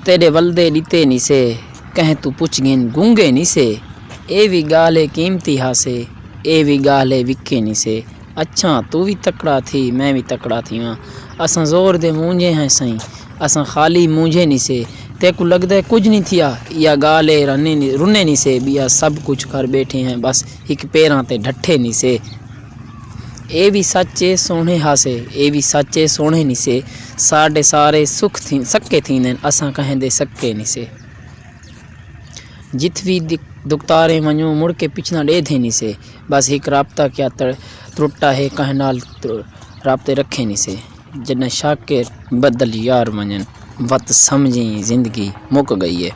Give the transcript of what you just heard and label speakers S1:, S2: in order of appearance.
S1: तेरे वलदे लीते नी से कह तू पुछ गिन गूंगे नी से ए भी गाले कीमती हासे ए भी गाले विके नी से अच्छा तू भी तकड़ा थी मैं भी तकड़ा थी वहाँ असां जोर दे मूंझे हैं सही असां खाली मूंझे नी से तेको लगदा है कुछ नहीं थिया या गाले रुने नी से बिया सब कुछ कर बैठे हैं बस एक पैरां ते ढट्ठे नी से ए भी सच्चे सोने हासे ए भी सच्चे सोने नी से साढ़े सारे सुख थी सक्के थींदे असां कहेंदे सक्के नी से जित भी दुखतारे वञूं मुड़ के पिछना ॾे थे नी से बस एक राब्ता क्या त्रुटा है कह नाल राब्ते रखे नी से जन शाकिर बदल यार वञन वत समझी ज़िंदगी मुक गई है।